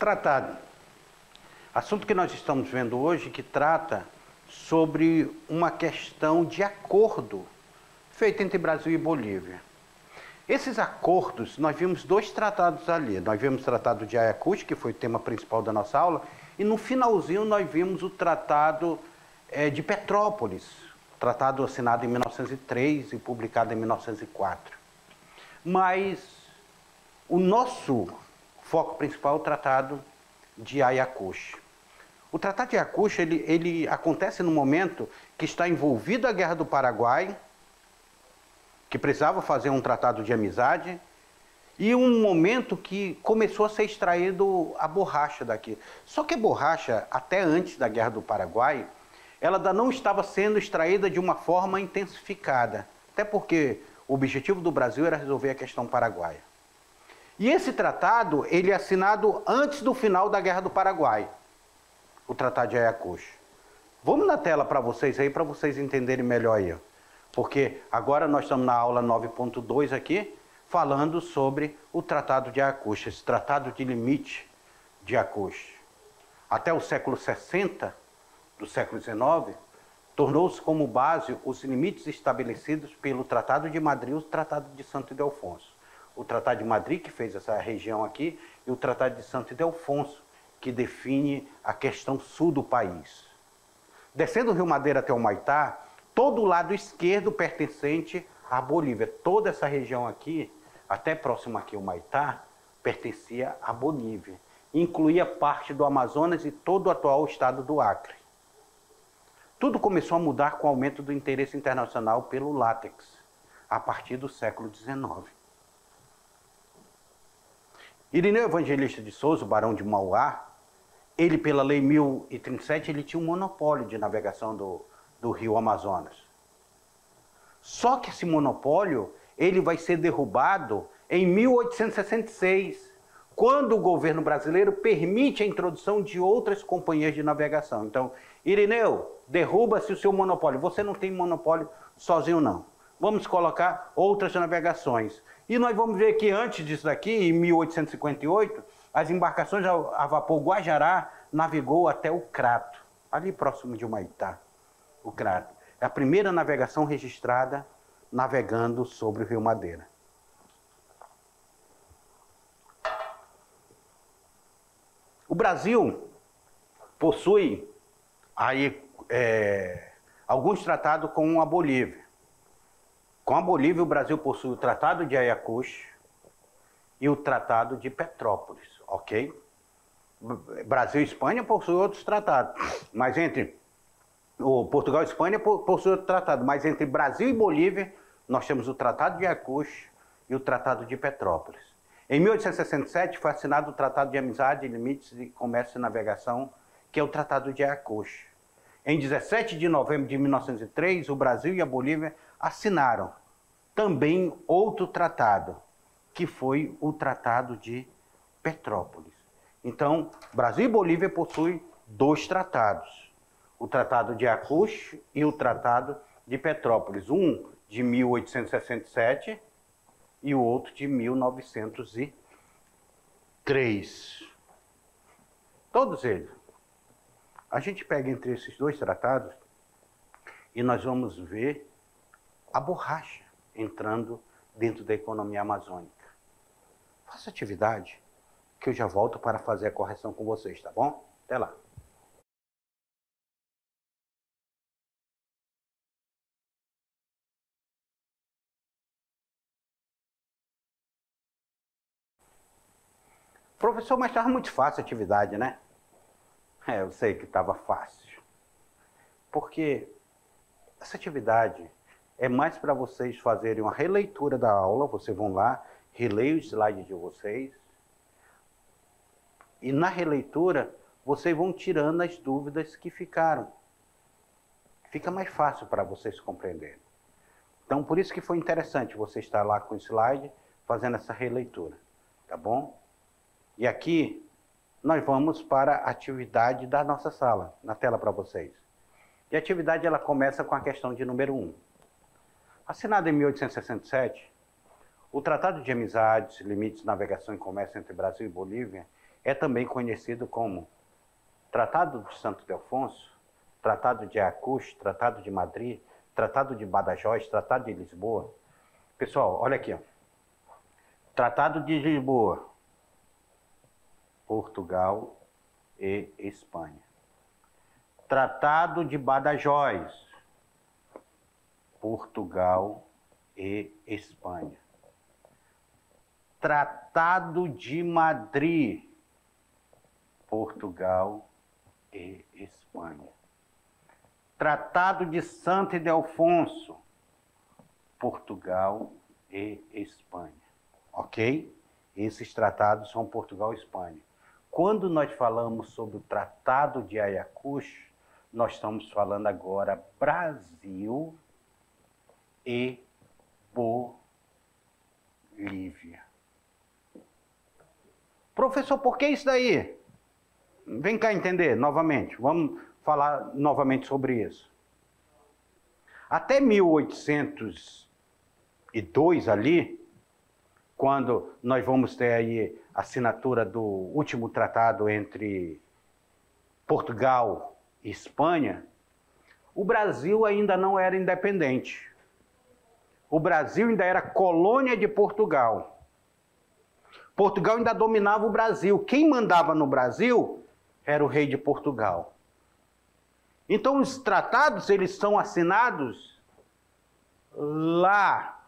Tratado. Assunto que nós estamos vendo hoje que trata sobre uma questão de acordo feito entre Brasil e Bolívia. Esses acordos, nós vimos dois tratados ali. Nós vimos o Tratado de Ayacucho, que foi o tema principal da nossa aula, e no finalzinho nós vimos o Tratado de Petrópolis, tratado assinado em 1903 e publicado em 1904. Mas o nosso foco principal é o Tratado de Ayacucho. O Tratado de Ayacucho, ele acontece no momento que está envolvida a Guerra do Paraguai, que precisava fazer um tratado de amizade, e um momento que começou a ser extraído a borracha daqui. Só que a borracha, até antes da Guerra do Paraguai, ela ainda não estava sendo extraída de uma forma intensificada, até porque o objetivo do Brasil era resolver a questão paraguaia. E esse tratado, ele é assinado antes do final da Guerra do Paraguai, o Tratado de Ayacucho. Vamos na tela para vocês aí, para vocês entenderem melhor aí. Porque agora nós estamos na aula 9.2 aqui, falando sobre o Tratado de Ayacucho, esse Tratado de Limite de Ayacucho. Até o século 60 do século XIX, tornou-se como base os limites estabelecidos pelo Tratado de Madrid e o Tratado de Santo Ildefonso. O Tratado de Madrid, que fez essa região aqui, e o Tratado de Santo Ildefonso, que define a questão sul do país. Descendo o Rio Madeira até o Humaitá, todo o lado esquerdo pertencente à Bolívia. Toda essa região aqui, até próximo aqui ao Humaitá, pertencia à Bolívia. Incluía parte do Amazonas e todo o atual estado do Acre. Tudo começou a mudar com o aumento do interesse internacional pelo látex, a partir do século XIX. Irineu Evangelista de Souza, o Barão de Mauá, ele, pela Lei 1037, ele tinha um monopólio de navegação do rio Amazonas. Só que esse monopólio, ele vai ser derrubado em 1866, quando o governo brasileiro permite a introdução de outras companhias de navegação. Então, Irineu, derruba-se o seu monopólio. Você não tem monopólio sozinho, não. Vamos colocar outras navegações. E nós vamos ver que antes disso daqui, em 1858, as embarcações a vapor Guajará navegou até o Crato, ali próximo de Humaitá, o Crato. É a primeira navegação registrada navegando sobre o Rio Madeira. O Brasil possui aí alguns tratados com a Bolívia. Com a Bolívia, o Brasil possui o Tratado de Ayacucho e o Tratado de Petrópolis, ok? Brasil e Espanha possuem outros tratados, mas entre o Portugal e Espanha possuem outro tratado, mas entre Brasil e Bolívia nós temos o Tratado de Ayacucho e o Tratado de Petrópolis. Em 1867 foi assinado o Tratado de Amizade, Limites de Comércio e Navegação, que é o Tratado de Ayacucho. Em 17 de novembro de 1903, o Brasil e a Bolívia assinaram também outro tratado, que foi o Tratado de Petrópolis. Então, Brasil e Bolívia possuem dois tratados, o Tratado de Ayacucho e o Tratado de Petrópolis, um de 1867 e o outro de 1903. Todos eles. A gente pega entre esses dois tratados e nós vamos ver a borracha entrando dentro da economia amazônica. Faça atividade, que eu já volto para fazer a correção com vocês, tá bom? Até lá. Professor, mas estava muito fácil a atividade, né? Eu sei que estava fácil. Porque essa atividade é mais para vocês fazerem uma releitura da aula. Vocês vão lá, releem os slides de vocês. E na releitura, vocês vão tirando as dúvidas que ficaram. Fica mais fácil para vocês compreenderem. Então, por isso que foi interessante você estar lá com o slide, fazendo essa releitura. Tá bom? E aqui, nós vamos para a atividade da nossa sala, na tela para vocês. E a atividade ela começa com a questão de número 1. Assinado em 1867, o Tratado de Amizades, Limites de Navegação e Comércio entre Brasil e Bolívia, é também conhecido como Tratado de Santo Ildefonso, Tratado de Ayacucho, Tratado de Madrid, Tratado de Badajoz, Tratado de Lisboa. Pessoal, olha aqui, ó. Tratado de Lisboa, Portugal e Espanha. Tratado de Badajoz, Portugal e Espanha. Tratado de Madrid, Portugal e Espanha. Tratado de Santo Ildefonso, Portugal e Espanha. Ok? Esses tratados são Portugal e Espanha. Quando nós falamos sobre o Tratado de Ayacucho, nós estamos falando agora Brasil e Bolívia. Professor, por que isso daí? Vem cá entender novamente. Vamos falar novamente sobre isso. Até 1802 ali, quando nós vamos ter aí a assinatura do último tratado entre Portugal e Espanha, o Brasil ainda não era independente. O Brasil ainda era colônia de Portugal. Portugal ainda dominava o Brasil. Quem mandava no Brasil era o rei de Portugal. Então os tratados, eles são assinados lá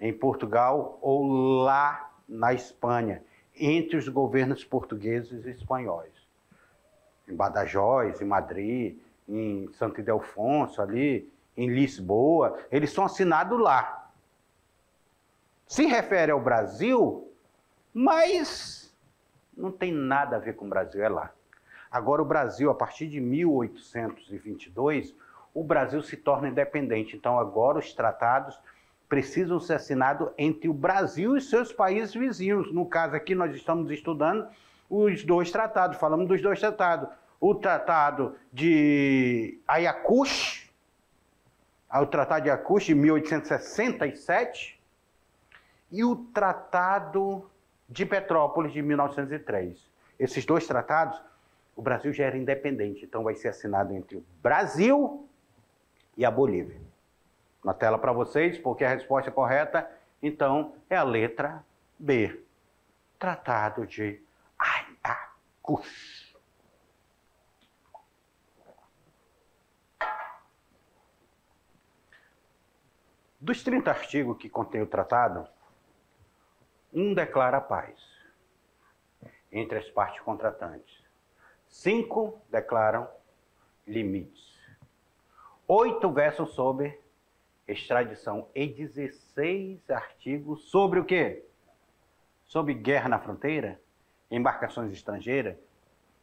em Portugal ou lá na Espanha, entre os governos portugueses e espanhóis. Em Badajoz, em Madrid, em Santo Ildefonso, ali, em Lisboa, eles são assinados lá. Se refere ao Brasil, mas não tem nada a ver com o Brasil, é lá. Agora o Brasil, a partir de 1822, o Brasil se torna independente. Então agora os tratados precisam ser assinados entre o Brasil e seus países vizinhos. No caso aqui nós estamos estudando os dois tratados, falamos dos dois tratados. O Tratado de Ayacucho, o Tratado de Ayacucho de 1867 e o Tratado de Petrópolis de 1903. Esses dois tratados, o Brasil já era independente, então vai ser assinado entre o Brasil e a Bolívia. Na tela para vocês, porque a resposta correta, então, é a letra B. Tratado de Ayacucho. Dos 30 artigos que contém o tratado, um declara a paz entre as partes contratantes. 5 declaram limites. 8 versam sobre extradição e 16 artigos sobre o quê? Sobre guerra na fronteira, embarcações estrangeiras,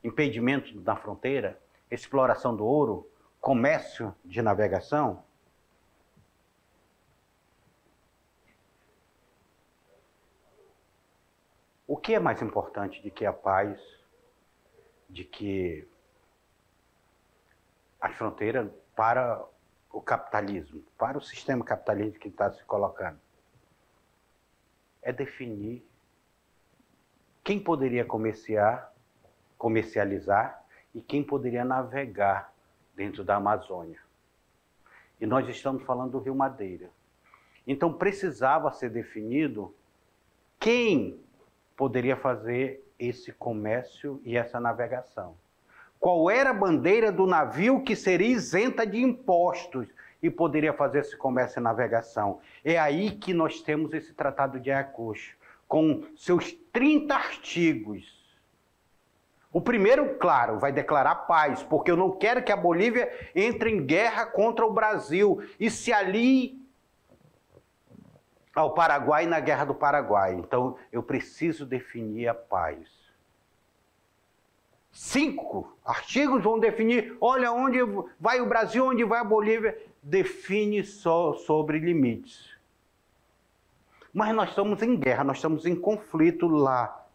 impedimento na fronteira, exploração do ouro, comércio de navegação. O que é mais importante de que a paz, de que as fronteiras para o capitalismo, para o sistema capitalista que está se colocando? É definir quem poderia comercializar e quem poderia navegar dentro da Amazônia. E nós estamos falando do Rio Madeira. Então precisava ser definido quem poderia fazer esse comércio e essa navegação. Qual era a bandeira do navio que seria isenta de impostos e poderia fazer esse comércio e navegação? É aí que nós temos esse Tratado de Ayacucho, com seus 30 artigos. O primeiro, claro, vai declarar paz, porque eu não quero que a Bolívia entre em guerra contra o Brasil e se alie ao Paraguai na Guerra do Paraguai. Então, eu preciso definir a paz. 5 artigos vão definir, olha, onde vai o Brasil, onde vai a Bolívia, define só sobre limites. Mas nós estamos em guerra, nós estamos em conflito lá.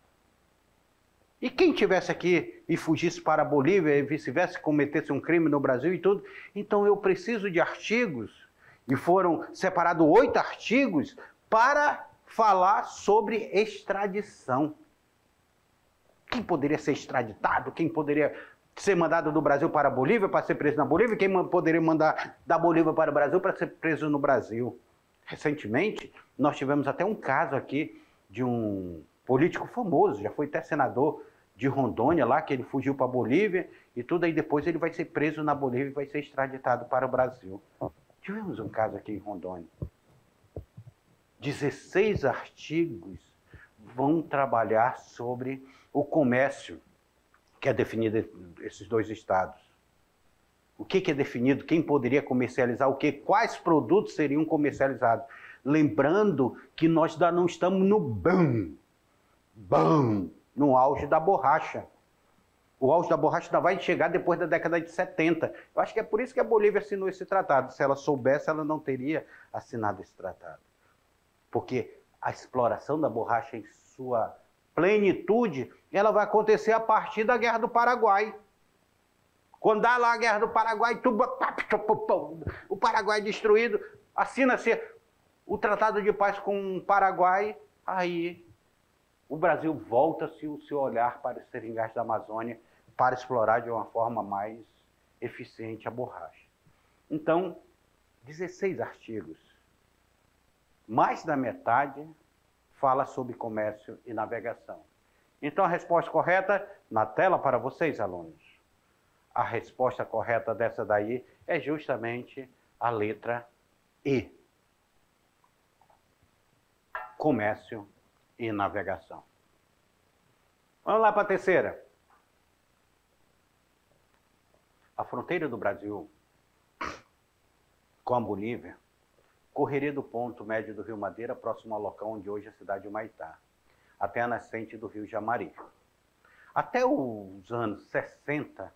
E quem tivesse aqui e fugisse para a Bolívia e vice-versa, cometesse um crime no Brasil e tudo, então eu preciso de artigos. E foram separados 8 artigos para falar sobre extradição. Quem poderia ser extraditado? Quem poderia ser mandado do Brasil para a Bolívia para ser preso na Bolívia? Quem poderia mandar da Bolívia para o Brasil para ser preso no Brasil? Recentemente, nós tivemos até um caso aqui de um político famoso, já foi até senador de Rondônia lá, que ele fugiu para a Bolívia e tudo, aí depois ele vai ser preso na Bolívia e vai ser extraditado para o Brasil. Tivemos um caso aqui em Rondônia. 16 artigos vão trabalhar sobre o comércio que é definido esses dois estados. O que é definido, quem poderia comercializar o quê, quais produtos seriam comercializados. Lembrando que nós ainda não estamos no no auge da borracha. O auge da borracha ainda vai chegar depois da década de 70. Eu acho que é por isso que a Bolívia assinou esse tratado. Se ela soubesse, ela não teria assinado esse tratado. Porque a exploração da borracha em sua plenitude, ela vai acontecer a partir da Guerra do Paraguai. Quando dá lá a Guerra do Paraguai, o Paraguai é destruído, assina-se o Tratado de Paz com o Paraguai, aí o Brasil volta-se o seu olhar para os seringais da Amazônia para explorar de uma forma mais eficiente a borracha. Então, 16 artigos, mais da metade fala sobre comércio e navegação. Então, a resposta correta, na tela para vocês, alunos. A resposta correta dessa daí é justamente a letra E. Comércio e navegação. Vamos lá para a terceira. A fronteira do Brasil com a Bolívia correria do ponto médio do Rio Madeira, próximo ao local onde hoje é a cidade de Humaitá, até a nascente do Rio Jamari. Até os anos 60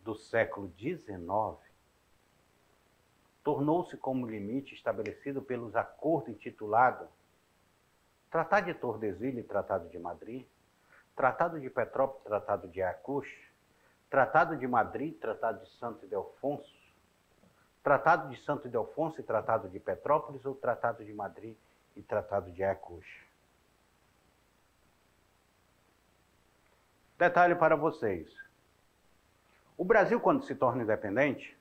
do século XIX, tornou-se como limite estabelecido pelos acordos intitulados Tratado de Tordesilhas e Tratado de Madrid, Tratado de Petrópolis, Tratado de Ayacucho, Tratado de Madrid, Tratado de Santo Ildefonso, Tratado de Santo Ildefonso e Tratado de Petrópolis, ou Tratado de Madrid e Tratado de Ayacucho. Detalhe para vocês. O Brasil, quando se torna independente,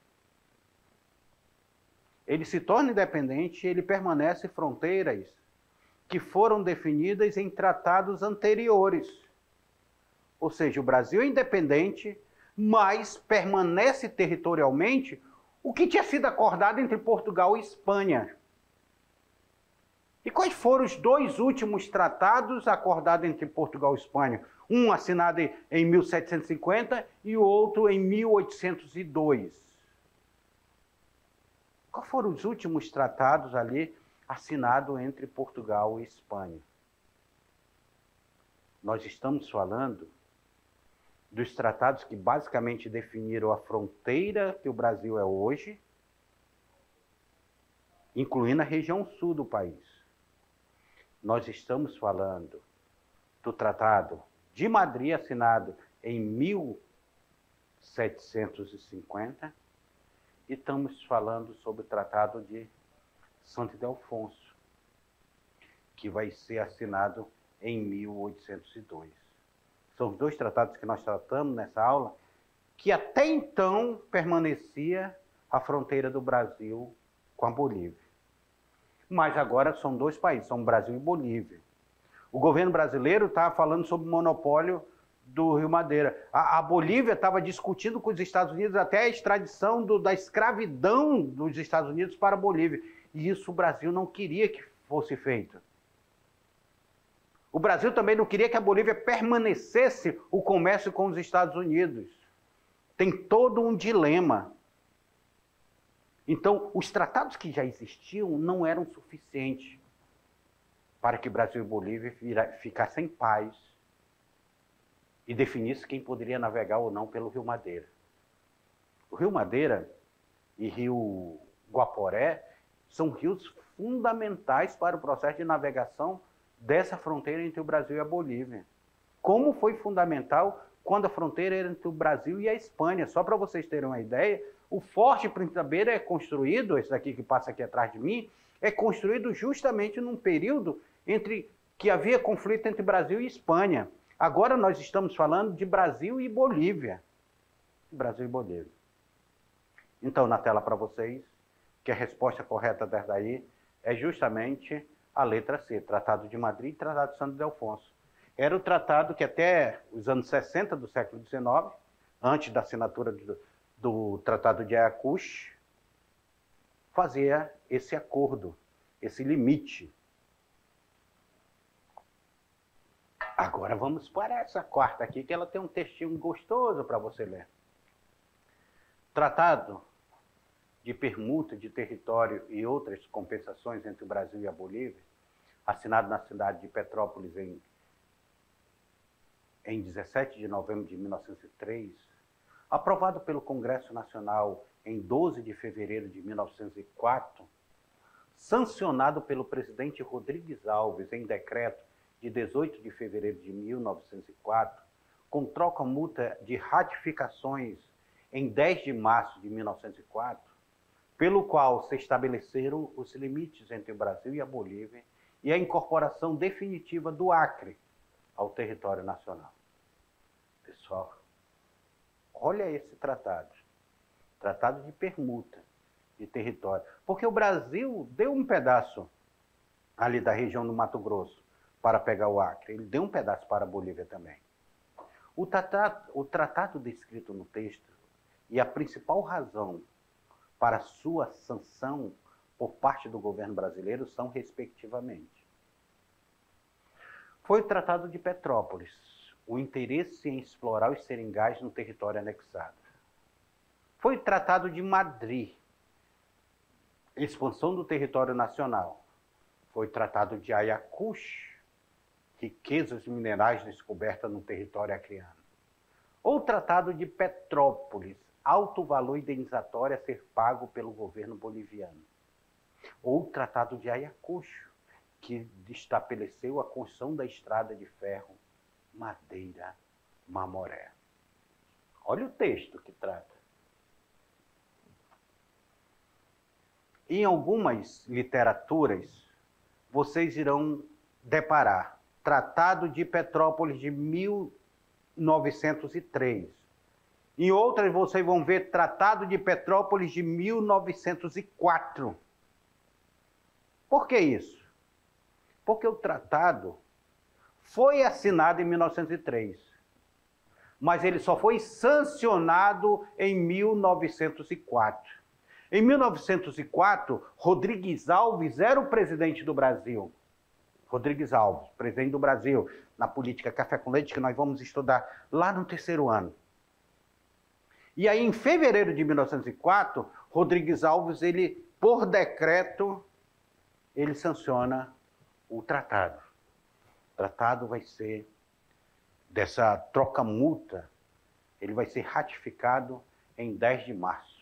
ele permanece fronteiras que foram definidas em tratados anteriores. Ou seja, o Brasil é independente, mas permanece territorialmente o que tinha sido acordado entre Portugal e Espanha. E quais foram os dois últimos tratados acordados entre Portugal e Espanha? Um assinado em 1750 e o outro em 1802. Quais foram os últimos tratados ali assinados entre Portugal e Espanha? Nós estamos falando dos tratados que basicamente definiram a fronteira que o Brasil é hoje, incluindo a região sul do país. Nós estamos falando do Tratado de Madrid, assinado em 1750, e estamos falando sobre o Tratado de Santo Ildefonso, que vai ser assinado em 1802. São os dois tratados que nós tratamos nessa aula, que até então permanecia a fronteira do Brasil com a Bolívia. Mas agora são dois países, são Brasil e Bolívia. O governo brasileiro estava falando sobre o monopólio do Rio Madeira. A Bolívia estava discutindo com os Estados Unidos até a extradição da escravidão dos Estados Unidos para a Bolívia. E isso o Brasil não queria que fosse feito. O Brasil também não queria que a Bolívia permanecesse o comércio com os Estados Unidos. Tem todo um dilema. Então, os tratados que já existiam não eram suficientes para que Brasil e Bolívia ficassem em paz e definisse quem poderia navegar ou não pelo Rio Madeira. O Rio Madeira e Rio Guaporé são rios fundamentais para o processo de navegação dessa fronteira entre o Brasil e a Bolívia. Como foi fundamental quando a fronteira era entre o Brasil e a Espanha. Só para vocês terem uma ideia, o Forte Príncipe da Beira é construído, esse daqui que passa aqui atrás de mim, é construído justamente num período entre que havia conflito entre Brasil e Espanha. Agora nós estamos falando de Brasil e Bolívia. Brasil e Bolívia. Então, na tela para vocês, que a resposta correta dessa daí é justamente a letra C, Tratado de Madrid e Tratado de Santo Ildefonso. Era o tratado que até os anos 60 do século XIX, antes da assinatura do Tratado de Ayacucho, fazia esse acordo, esse limite. Agora vamos para essa quarta aqui, que ela tem um textinho gostoso para você ler. Tratado de permuta de território e outras compensações entre o Brasil e a Bolívia, assinado na cidade de Petrópolis em 17 de novembro de 1903, aprovado pelo Congresso Nacional em 12 de fevereiro de 1904, sancionado pelo presidente Rodrigues Alves em decreto de 18 de fevereiro de 1904, com troca multa de ratificações em 10 de março de 1904, pelo qual se estabeleceram os limites entre o Brasil e a Bolívia e a incorporação definitiva do Acre ao território nacional. Pessoal, olha esse tratado. Tratado de permuta de território. Porque o Brasil deu um pedaço ali da região do Mato Grosso para pegar o Acre. Ele deu um pedaço para a Bolívia também. O tratado descrito no texto e a principal razão para sua sanção por parte do governo brasileiro são, respectivamente, foi o Tratado de Petrópolis, o interesse em explorar os seringais no território anexado. Foi o Tratado de Madrid, expansão do território nacional. Foi o Tratado de Ayacucho, riquezas minerais descobertas no território acreano. Ou o Tratado de Petrópolis, alto valor indenizatório a ser pago pelo governo boliviano. Ou o Tratado de Ayacucho, que estabeleceu a construção da estrada de ferro Madeira-Mamoré. Olha o texto que trata. Em algumas literaturas, vocês irão deparar Tratado de Petrópolis de 1903. Em outras, vocês vão ver Tratado de Petrópolis de 1904. Por que isso? Porque o tratado foi assinado em 1903, mas ele só foi sancionado em 1904. Em 1904, Rodrigues Alves era o presidente do Brasil. Rodrigues Alves, presidente do Brasil, na política Café com Leite, que nós vamos estudar lá no terceiro ano. E aí, em fevereiro de 1904, Rodrigues Alves, ele, por decreto, ele sanciona o tratado. O tratado vai ser, dessa troca-multa, ele vai ser ratificado em 10 de março.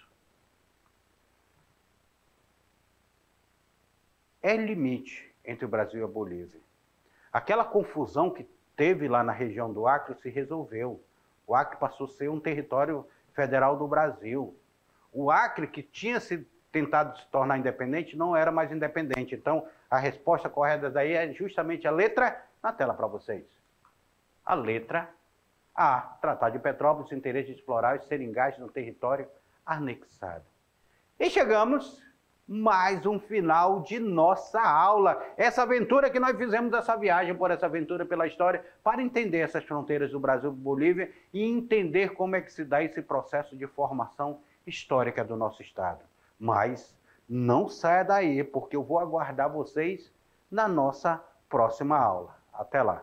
É limite entre o Brasil e a Bolívia. Aquela confusão que teve lá na região do Acre se resolveu. O Acre passou a ser um território federal do Brasil. O Acre, que tinha tentado se tornar independente, não era mais independente. Então, a resposta correta daí é justamente a letra na tela para vocês. A letra A. Tratado de Petrópolis, interesse de explorar os seringais no território anexado. E chegamos mais um final de nossa aula. Essa aventura que nós fizemos, essa viagem por essa aventura pela história, para entender essas fronteiras do Brasil e Bolívia e entender como é que se dá esse processo de formação histórica do nosso estado. Mas não saia daí, porque eu vou aguardar vocês na nossa próxima aula. Até lá!